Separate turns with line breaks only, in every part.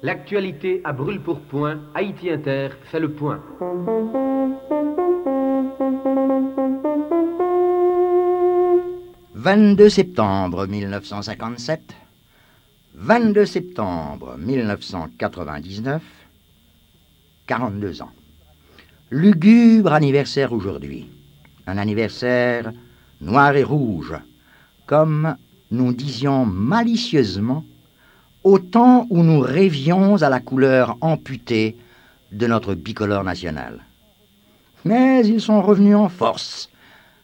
L'actualité à brûle-pourpoint, Haïti Inter fait le point. «
22 septembre 1957, 22 septembre 1999, 42 ans. Lugubre anniversaire aujourd'hui. Un anniversaire noir et rouge, comme nous disions malicieusement au temps où nous rêvions à la couleur amputée de notre bicolore national. Mais ils sont revenus en force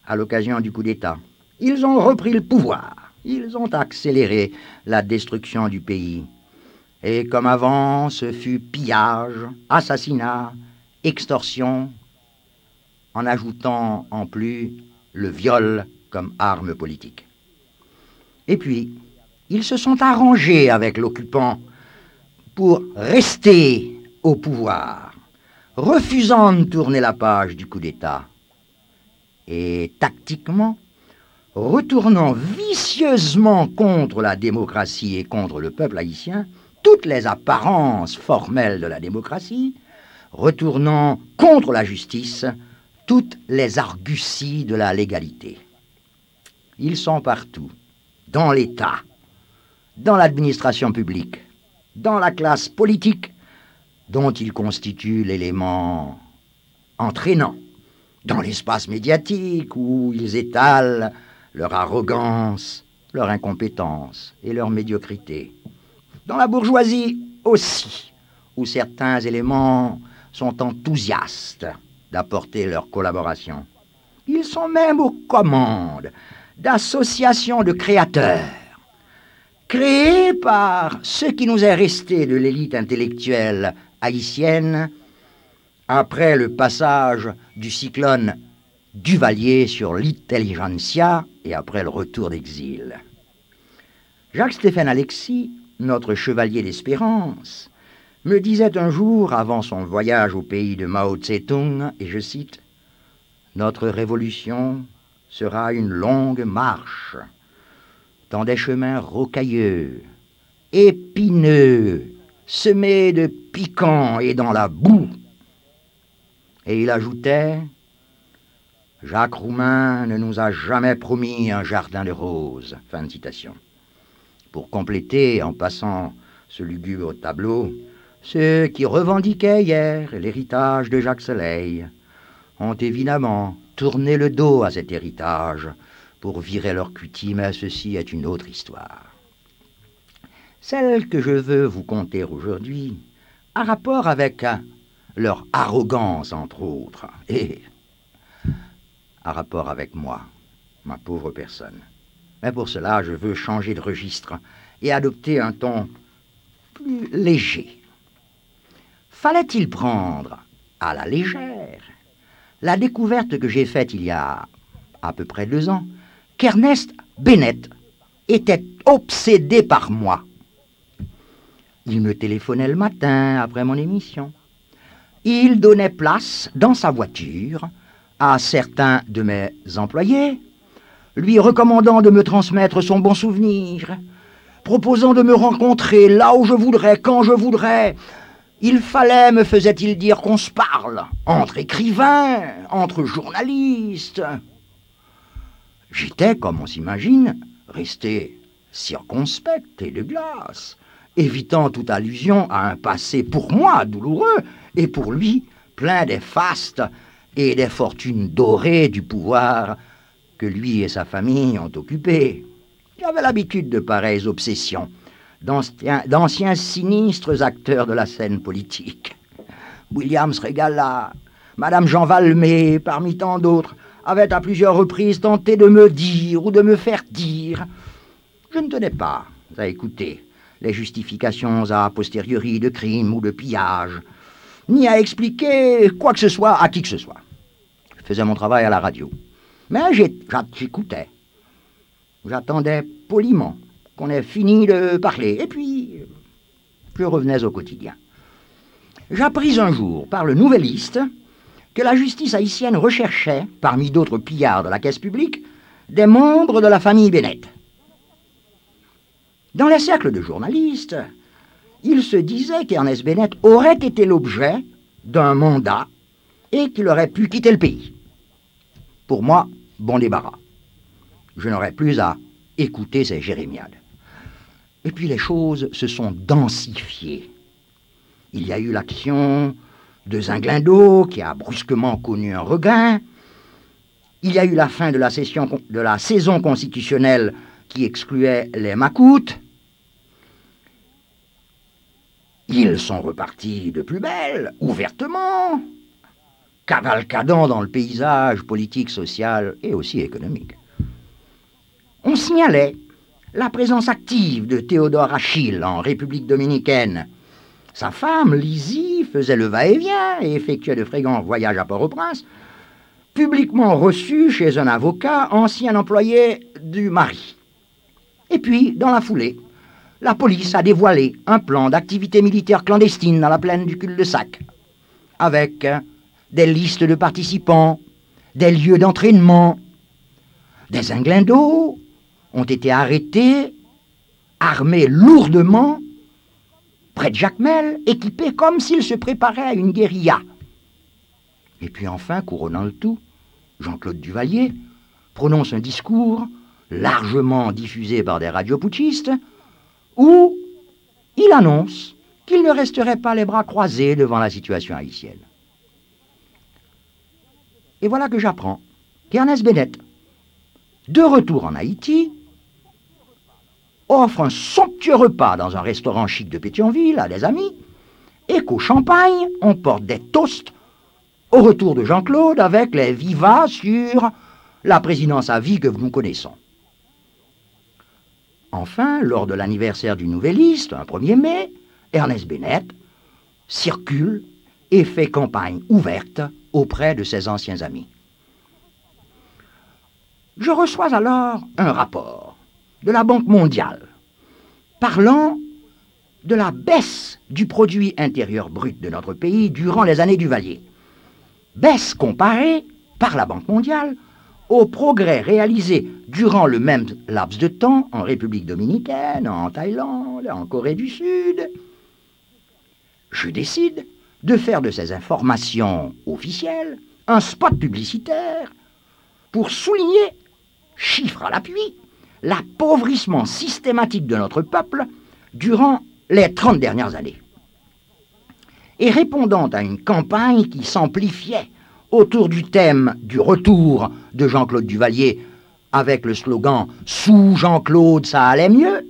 à l'occasion du coup d'État. Ils ont repris le pouvoir. Ils ont accéléré la destruction du pays. Et comme avant, ce fut pillage, assassinat, extorsion, en ajoutant en plus le viol comme arme politique. Et puis, ils se sont arrangés avec l'occupant pour rester au pouvoir, refusant de tourner la page du coup d'État. Et tactiquement, retournant vicieusement contre la démocratie et contre le peuple haïtien, toutes les apparences formelles de la démocratie, retournant contre la justice, toutes les arguties de la légalité. Ils sont partout, dans l'État, dans l'administration publique, dans la classe politique, dont ils constituent l'élément entraînant, dans l'espace médiatique où ils étalent leur arrogance, leur incompétence et leur médiocrité. Dans la bourgeoisie aussi, où certains éléments sont enthousiastes d'apporter leur collaboration. Ils sont même aux commandes d'associations de créateurs, créées par ce qui nous est resté de l'élite intellectuelle haïtienne après le passage du cyclone Duvalier sur l'intelligentsia et après le retour d'exil. Jacques-Stéphane Alexis, notre chevalier d'espérance, me disait un jour, avant son voyage au pays de Mao Tse-tung, et je cite, « Notre révolution sera une longue marche, dans des chemins rocailleux, épineux, semés de piquants et dans la boue. » Et il ajoutait, « Jacques Roumain ne nous a jamais promis un jardin de roses. » Fin de citation. Pour compléter, en passant ce lugubre tableau, ceux qui revendiquaient hier l'héritage de Jacques Soleil ont évidemment tourné le dos à cet héritage pour virer leur cutie, mais ceci est une autre histoire. Celle que je veux vous conter aujourd'hui a rapport avec leur arrogance, entre autres, et a rapport avec moi, ma pauvre personne. Mais pour cela, je veux changer de registre et adopter un ton plus léger. Fallait-il prendre à la légère la découverte que j'ai faite il y a à peu près 2 ans, qu'Ernest Bennett était obsédé par moi. Il me téléphonait le matin après mon émission. Il donnait place dans sa voiture à certains de mes employés, lui recommandant de me transmettre son bon souvenir, proposant de me rencontrer là où je voudrais, quand je voudrais. Il fallait, me faisait-il dire, qu'on se parle, entre écrivains, entre journalistes. J'étais, comme on s'imagine, resté circonspect et de glace, évitant toute allusion à un passé pour moi douloureux et pour lui plein des fastes et des fortunes dorées du pouvoir que lui et sa famille ont occupé. J'avais l'habitude de pareilles obsessions, d'anciens sinistres acteurs de la scène politique. William Sregala, Madame Jean Valmet, parmi tant d'autres, avaient à plusieurs reprises tenté de me dire ou de me faire dire. Je ne tenais pas à écouter les justifications a posteriori de crimes ou de pillages, ni à expliquer quoi que ce soit à qui que ce soit. Je faisais mon travail à la radio. Mais j'écoutais. J'attendais poliment qu'on ait fini de parler. Et puis, je revenais au quotidien. J'appris un jour par le Nouvelliste que la justice haïtienne recherchait, parmi d'autres pillards de la caisse publique, des membres de la famille Bennett. Dans les cercles de journalistes, il se disait qu'Ernest Bennett aurait été l'objet d'un mandat et qu'il aurait pu quitter le pays. Pour moi, bon débarras. Je n'aurais plus à écouter ces jérémiades. Et puis les choses se sont densifiées. Il y a eu l'action de Zinglindo qui a brusquement connu un regain. Il y a eu la fin de la saison constitutionnelle qui excluait les macoutes. Ils sont repartis de plus belle, ouvertement, cavalcadant dans le paysage politique, social et aussi économique. On signalait la présence active de Théodore Achille en République dominicaine. Sa femme, Lizzie, faisait le va-et-vient et effectuait de fréquents voyages à Port-au-Prince, publiquement reçu chez un avocat, ancien employé du mari. Et puis, dans la foulée, la police a dévoilé un plan d'activité militaire clandestine dans la plaine du cul-de-sac, avec des listes de participants, des lieux d'entraînement. Des Zinglindos ont été arrêtés, armés lourdement, près de Jacmel, équipés comme s'ils se préparaient à une guérilla. Et puis enfin, couronnant le tout, Jean-Claude Duvalier prononce un discours largement diffusé par des radios putschistes où il annonce qu'il ne resterait pas les bras croisés devant la situation haïtienne. Et voilà que j'apprends qu'Ernest Bennett, de retour en Haïti, offre un somptueux repas dans un restaurant chic de Pétionville à des amis et qu'au champagne, on porte des toasts au retour de Jean-Claude avec les vivas sur la présidence à vie que nous connaissons. Enfin, lors de l'anniversaire du Nouvelliste, un 1er mai, Ernest Bennett circule et fait campagne ouverte auprès de ses anciens amis. Je reçois alors un rapport de la Banque mondiale parlant de la baisse du produit intérieur brut de notre pays durant les années Duvalier. Baisse comparée par la Banque mondiale aux progrès réalisés durant le même laps de temps en République dominicaine, en Thaïlande, en Corée du Sud. Je décide de faire de ces informations officielles un spot publicitaire pour souligner, chiffre à l'appui, l'appauvrissement systématique de notre peuple durant les 30 dernières années. Et répondant à une campagne qui s'amplifiait autour du thème du retour de Jean-Claude Duvalier avec le slogan « Sous Jean-Claude, ça allait mieux »,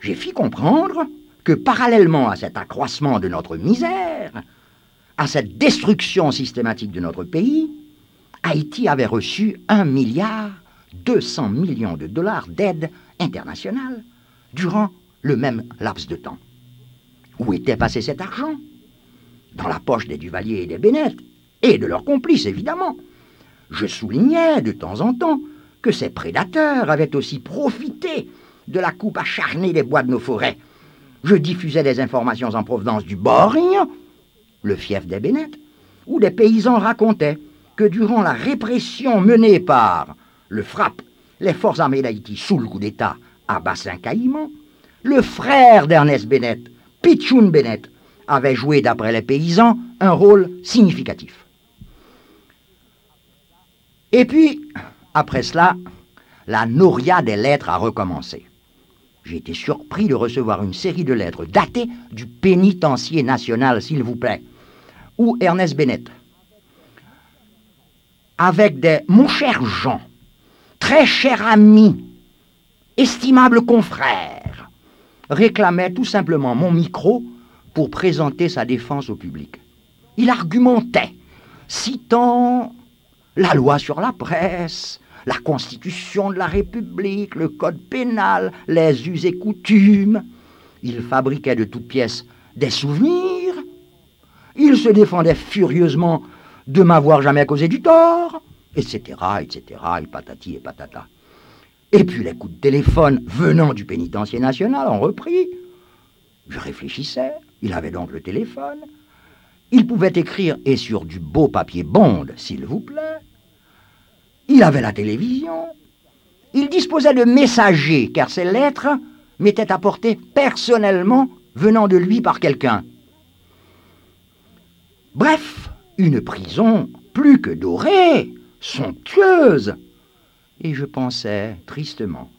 j'ai fait comprendre que parallèlement à cet accroissement de notre misère, à cette destruction systématique de notre pays, Haïti avait reçu 1,2 milliard de dollars d'aide internationale durant le même laps de temps. Où était passé cet argent? Dans la poche des Duvalier et des Bennett, et de leurs complices, évidemment. Je soulignais de temps en temps que ces prédateurs avaient aussi profité de la coupe acharnée des bois de nos forêts. Je diffusais des informations en provenance du Borgne, le fief des Bennett, où des paysans racontaient que durant la répression menée par le FRAPP, les forces armées d'Haïti sous le coup d'État à Bassin-Caïman, le frère d'Ernest Bennett, Pichoun Bennett, avait joué, d'après les paysans, un rôle significatif. Et puis, après cela, la noria des lettres a recommencé. J'ai été surpris de recevoir une série de lettres datées du pénitencier national, s'il vous plaît, où Ernest Bennett, avec des « Mon cher Jean, très cher ami, estimable confrère », réclamait tout simplement mon micro pour présenter sa défense au public. Il argumentait, citant la loi sur la presse, la Constitution de la République, le Code pénal, les us et coutumes. Il fabriquait de toutes pièces des souvenirs. Il se défendait furieusement de m'avoir jamais causé du tort, etc., et patati et patata. Et puis les coups de téléphone venant du pénitencier national ont repris. Je réfléchissais, il avait donc le téléphone. Il pouvait écrire, et sur du beau papier Bond, s'il vous plaît. Il avait la télévision. Il disposait de messagers, car ces lettres m'était apporté personnellement venant de lui par quelqu'un. Bref, une prison plus que dorée, somptueuse. Et je pensais tristement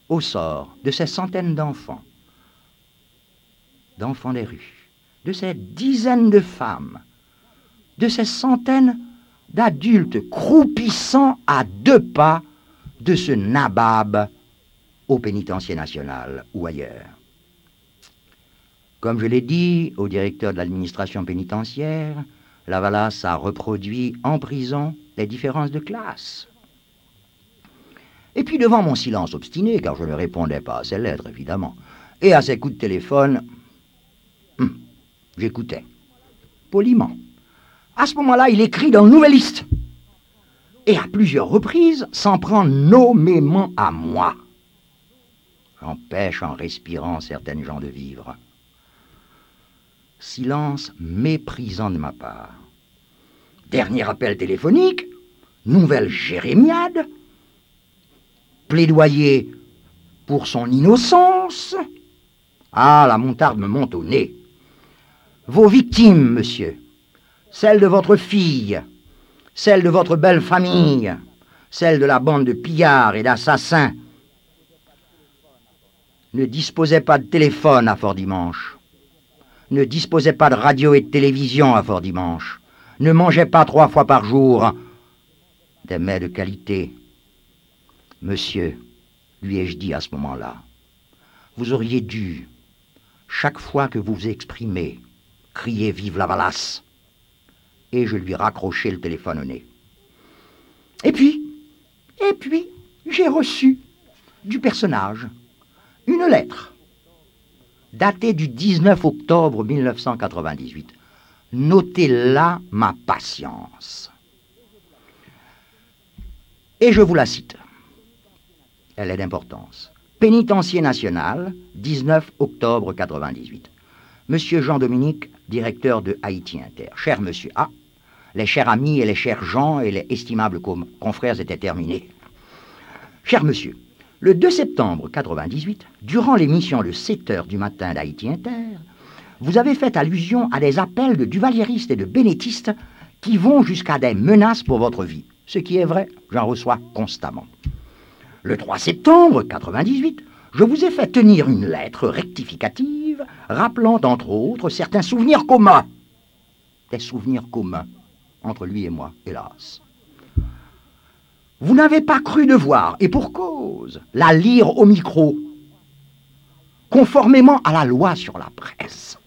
au sort de ces centaines d'enfants des rues, de ces dizaines de femmes, de ces centaines d'adultes croupissant à 2 pas de ce nabab au pénitencier national ou ailleurs. Comme je l'ai dit au directeur de l'administration pénitentiaire, Lavalas a reproduit en prison les différences de classe. Et puis devant mon silence obstiné, car je ne répondais pas à ses lettres, évidemment, et à ses coups de téléphone, j'écoutais, poliment. À ce moment-là, il écrit dans le Nouvelliste, et à plusieurs reprises, s'en prend nommément à moi. J'empêche en respirant certaines gens de vivre. Silence méprisant de ma part. Dernier appel téléphonique, nouvelle jérémiade, plaidoyer pour son innocence. Ah, la moutarde me monte au nez. Vos victimes, monsieur, celles de votre fille, celles de votre belle famille, celles de la bande de pillards et d'assassins, ne disposaient pas de téléphone à Fort-Dimanche, ne disposaient pas de radio et de télévision à Fort-Dimanche, ne mangeaient pas 3 fois par jour des mets de qualité. Monsieur, lui ai-je dit à ce moment-là, vous auriez dû, chaque fois que vous vous exprimez, crier « Vive Lavalas !» Et je lui raccrochai le téléphone au nez. Et puis, j'ai reçu du personnage une lettre datée du 19 octobre 1998. Notez là ma patience. Et je vous la cite. Elle est d'importance. Pénitencier national, 19 octobre 98. Monsieur Jean-Dominique, directeur de Haïti Inter. Cher monsieur A, les chers amis et les chers Jean et les estimables confrères étaient terminés. Cher monsieur, le 2 septembre 98, durant l'émission de 7 heures du matin d'Haïti Inter, vous avez fait allusion à des appels de duvalieristes et de bénétistes qui vont jusqu'à des menaces pour votre vie. Ce qui est vrai, j'en reçois constamment. Le 3 septembre 98, je vous ai fait tenir une lettre rectificative rappelant entre autres certains souvenirs communs. Des souvenirs communs entre lui et moi, hélas. Vous n'avez pas cru devoir, et pour cause, la lire au micro, conformément à la loi sur la presse.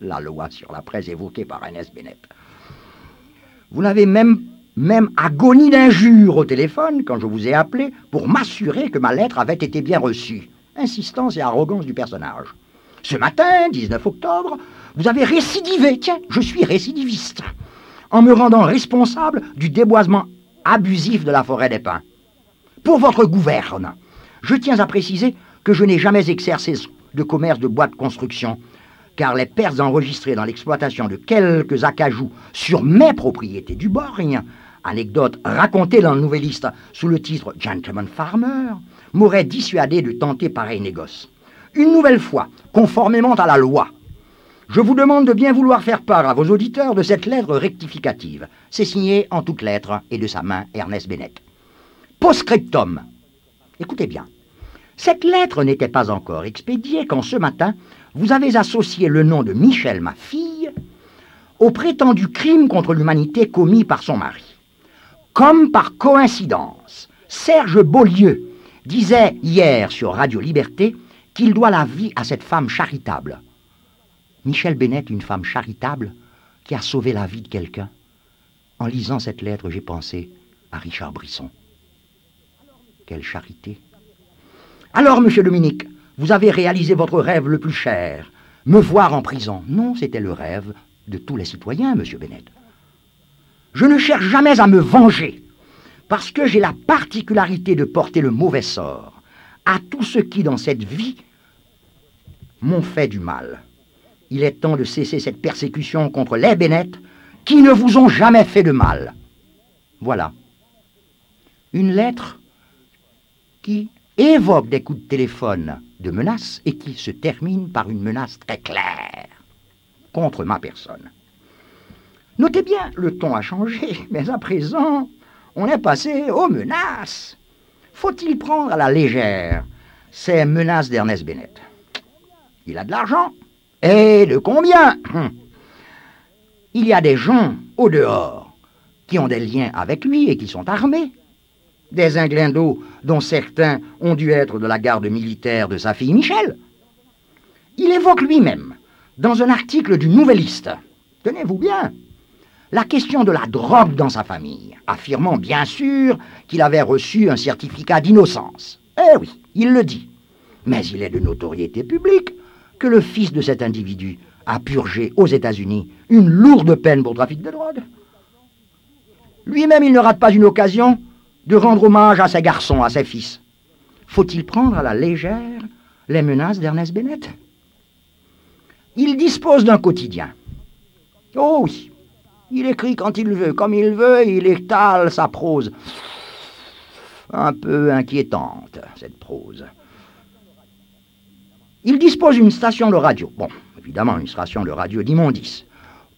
La loi sur la presse évoquée par Ernest Bennett. Vous n'avez même agonie d'injures au téléphone quand je vous ai appelé pour m'assurer que ma lettre avait été bien reçue. Insistance et arrogance du personnage. Ce matin, 19 octobre, vous avez récidivé, tiens, je suis récidiviste, en me rendant responsable du déboisement abusif de la forêt des pins. Pour votre gouverne, je tiens à préciser que je n'ai jamais exercé de commerce de bois de construction, car les pertes enregistrées dans l'exploitation de quelques acajou sur mes propriétés du Borgne, anecdote racontée dans le Nouvelliste sous le titre « Gentleman Farmer », m'auraient dissuadé de tenter pareil négoce. Une nouvelle fois, conformément à la loi, je vous demande de bien vouloir faire part à vos auditeurs de cette lettre rectificative. C'est signé en toutes lettres et de sa main Ernest Bennett. Post-scriptum. Écoutez bien. Cette lettre n'était pas encore expédiée quand ce matin, vous avez associé le nom de Michel, ma fille, au prétendu crime contre l'humanité commis par son mari. Comme par coïncidence, Serge Beaulieu disait hier sur Radio Liberté qu'il doit la vie à cette femme charitable. Michel Bennett, une femme charitable qui a sauvé la vie de quelqu'un. En lisant cette lettre, j'ai pensé à Richard Brisson. Quelle charité! Alors, monsieur Dominique, vous avez réalisé votre rêve le plus cher, me voir en prison. Non, c'était le rêve de tous les citoyens, monsieur Bennett. Je ne cherche jamais à me venger, parce que j'ai la particularité de porter le mauvais sort à tous ceux qui, dans cette vie, m'ont fait du mal. Il est temps de cesser cette persécution contre les Bennett qui ne vous ont jamais fait de mal. Voilà. Une lettre qui évoque des coups de téléphone de menaces et qui se terminent par une menace très claire contre ma personne. Notez bien, le ton a changé, mais à présent, on est passé aux menaces. Faut-il prendre à la légère ces menaces d'Ernest Bennett? Il a de l'argent. Et de combien? Il y a des gens au dehors qui ont des liens avec lui et qui sont armés. Des inglindos dont certains ont dû être de la garde militaire de sa fille Michel. Il évoque lui-même, dans un article du Nouvelliste, tenez-vous bien, la question de la drogue dans sa famille, affirmant bien sûr qu'il avait reçu un certificat d'innocence. Eh oui, il le dit. Mais il est de notoriété publique que le fils de cet individu a purgé aux États-Unis une lourde peine pour trafic de drogue. Lui-même, il ne rate pas une occasion de rendre hommage à ses garçons, à ses fils. Faut-il prendre à la légère les menaces d'Ernest Bennett? Il dispose d'un quotidien. Oh oui, il écrit quand il veut, comme il veut, il étale sa prose. Un peu inquiétante, cette prose. Il dispose d'une station de radio, bon, évidemment une station de radio d'immondice,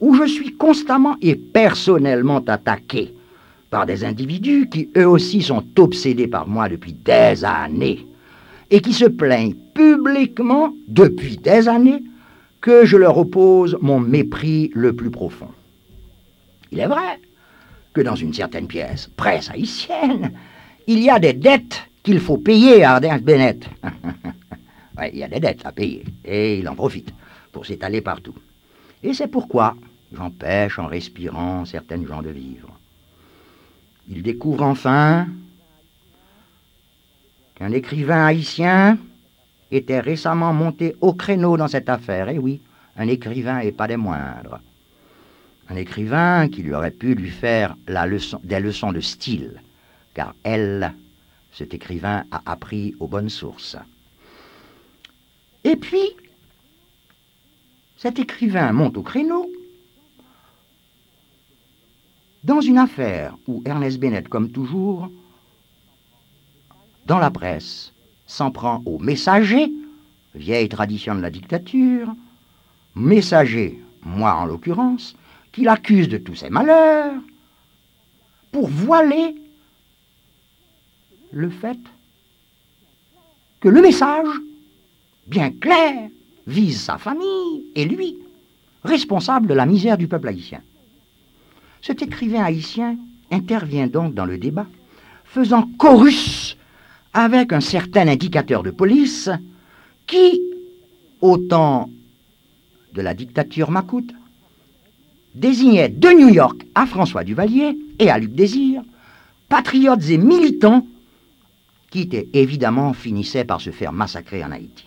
où je suis constamment et personnellement attaqué par des individus qui eux aussi sont obsédés par moi depuis des années et qui se plaignent publiquement depuis des années que je leur oppose mon mépris le plus profond. Il est vrai que dans une certaine pièce, presse haïtienne, il y a des dettes qu'il faut payer à Ernest Bennett. Ouais, il y a des dettes à payer, et il en profite pour s'étaler partout. Et c'est pourquoi j'empêche en respirant certaines gens de vivre. Il découvre enfin qu'un écrivain haïtien était récemment monté au créneau dans cette affaire. Et oui, un écrivain et pas des moindres. Un écrivain qui lui aurait pu lui faire des leçons de style, car cet écrivain a appris aux bonnes sources. Et puis, cet écrivain monte au créneau dans une affaire où Ernest Bennett, comme toujours, dans la presse, s'en prend au messager, vieille tradition de la dictature, messager, moi en l'occurrence, qui l'accuse de tous ses malheurs, pour voiler le fait que le message, bien clair, vise sa famille et lui, responsable de la misère du peuple haïtien. Cet écrivain haïtien intervient donc dans le débat, faisant chorus avec un certain indicateur de police qui, au temps de la dictature macoute, désignait de New York à François Duvalier et à Luc Désir, patriotes et militants qui, évidemment, finissaient par se faire massacrer en Haïti.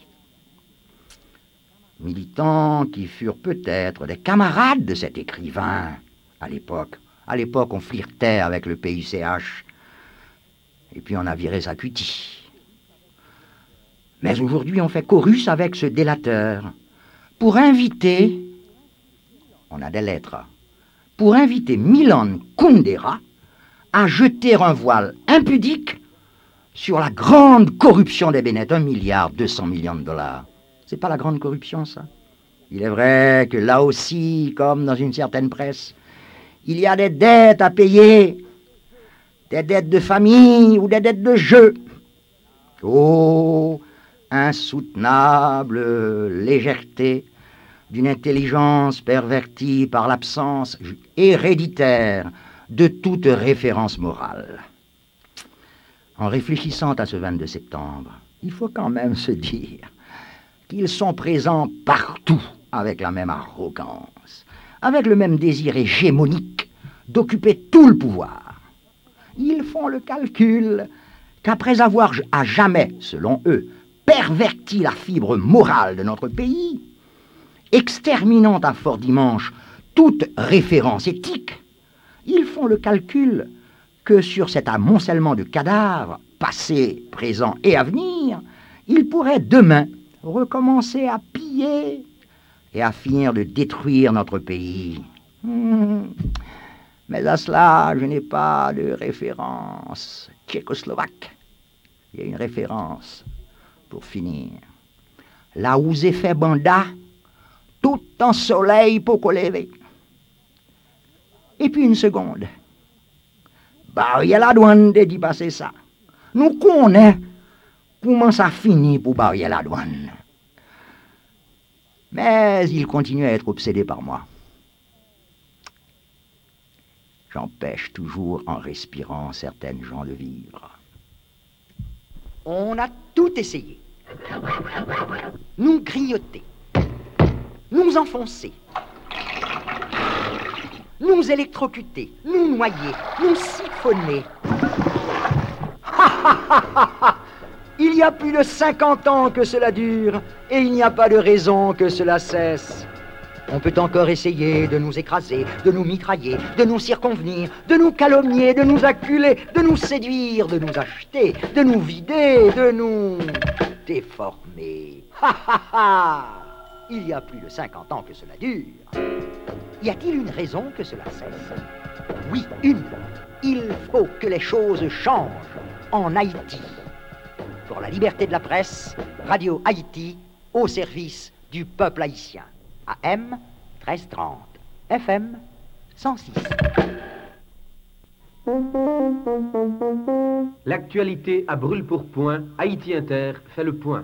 Militants qui furent peut-être des camarades de cet écrivain à l'époque. À l'époque, on flirtait avec le PICH, et puis on a viré sa cutie. Mais aujourd'hui, on fait chorus avec ce délateur pour inviter, on a des lettres, pour inviter Milan Kundera à jeter un voile impudique sur la grande corruption des Bennett, 1,2 milliard de dollars. C'est pas la grande corruption, ça? Il est vrai que là aussi, comme dans une certaine presse, il y a des dettes à payer, des dettes de famille ou des dettes de jeu. Oh, insoutenable légèreté d'une intelligence pervertie par l'absence héréditaire de toute référence morale. En réfléchissant à ce 22 septembre, il faut quand même se dire qu'ils sont présents partout avec la même arrogance, avec le même désir hégémonique d'occuper tout le pouvoir. Ils font le calcul qu'après avoir à jamais, selon eux, perverti la fibre morale de notre pays, exterminant à Fort-Dimanche toute référence éthique, ils font le calcul que sur cet amoncellement de cadavres, passés, présents et à venir, ils pourraient demain recommencer à piller et à finir de détruire notre pays. Mais à cela, je n'ai pas de référence tchécoslovaque. Il y a une référence, pour finir. Là où j'ai fait banda, tout en soleil pour qu'on lever. Et puis une seconde. Barrière la douane de dit passer ça. Nous connaissons comment ça finit pour barrière la douane. Mais il continue à être obsédé par moi. J'empêche toujours en respirant certaines gens de vivre. On a tout essayé. Nous grignoter, nous enfoncer, nous électrocuter, nous noyer, nous siphonner. Il y a plus de 50 ans que cela dure, et il n'y a pas de raison que cela cesse. On peut encore essayer de nous écraser, de nous mitrailler, de nous circonvenir, de nous calomnier, de nous acculer, de nous séduire, de nous acheter, de nous vider, de nous déformer. Il y a plus de 50 ans que cela dure. Y a-t-il une raison que cela cesse? Oui, une. Il faut que les choses changent en Haïti. Pour la liberté de la presse, Radio Haïti, au service du peuple haïtien. AM 1330, FM 106.
L'actualité à brûle-pourpoint, Haïti Inter fait le point.